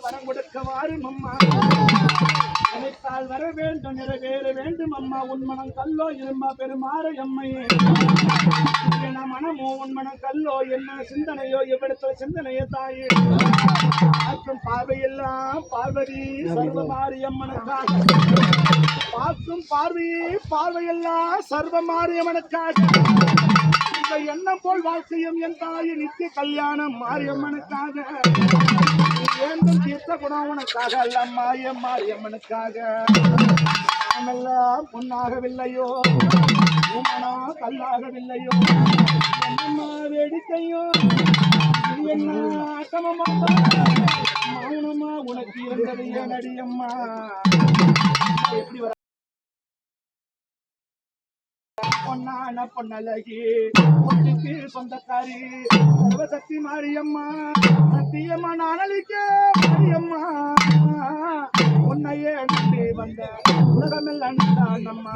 வரம் கொடுக்க வாரும் அம்மா. நினைத்தால் வர வேண்டும் நிறைவேற வேண்டும் அம்மா. உன் மனம் கல்லோ இருமா பெருமாறு அம்மையே. என்ன மனமோ உன் மனம் கல்லோ என்ன சிந்தனையோ எவ்விடத்துல சிந்தனையோ தாயே. பார்க்கும் பார்வையெல்லாம் பார்வதி சர்வமாரி அம்மனுக்காக. பார்க்கும் பார்வையெல்லாம் சர்வமாரியம்மனுக்காக. இந்த எண்ணம் போல் வாழ்க்கையும் என் தாயை நித்திய கல்யாணம் மாரியம்மனுக்காக. வேண்டும் தீர்த்த குணம் உனக்காக அல்லம்மா என் மாரியம்மனுக்காக. நாமெல்லாம் பொன்னாகவில்லையோ உமனா கல்லாகவில்லையோ என்னம்மா வேடிக்கையோ என்ன ஆட்டமம்மா மௌனமா உனக்கு இருந்தது என் அடியம்மா. எப்படி வர பொன்னான பொன்னழகி பொண்ணுக்கு சொந்தக்காரி சர்வசக்தி மாரியம்மா. சத்தியம்மா நானளிக்க மாரியம்மா. உன்னையே நம்பி வந்த உலகமெல்லாம் அம்மா.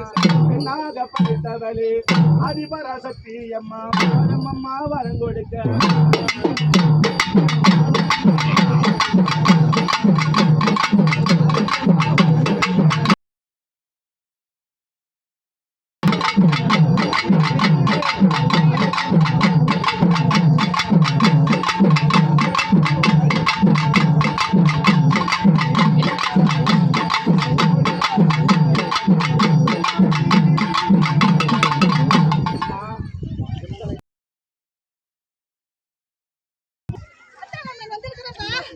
பெண்ணாக படித்தவளே ஆதிபராசக்தி அம்மா. அம்மா வரம் கொடுக்க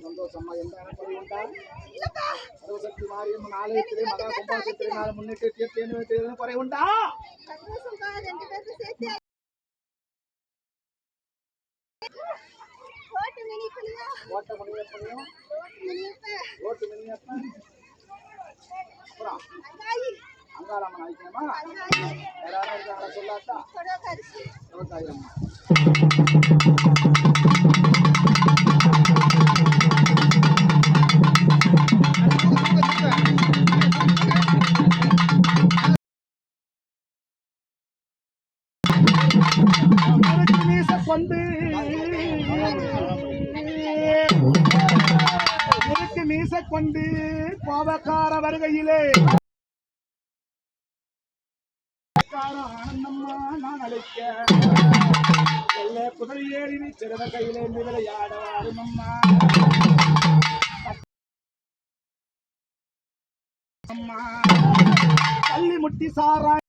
சந்தோஷமா எந்த சர்வசக்தி மாரியம்மன் ஆலயத்திலே மகா கும்பாபிஷேகத்திலே நாள் முன்னிட்டு தீர்த்தேன் குறை உண்டா? ஓட்ட முடியப்பனையும் ஓட்டு மினியப்பன் அங்காளம்மன் ஆயிக்கணுமா? யாராவது இருக்காங்களா சொல்லாட்டா? சிவகாரியம்மா மீச கொண்டு கோபக்கார வருகையிலே ஆனந்தம்மா நான் அழைக்க குதிரை ஏறி சிறந்த கையிலே விளையாட அருமம்மா. அம்மா கள்ளி முட்டி சாராய்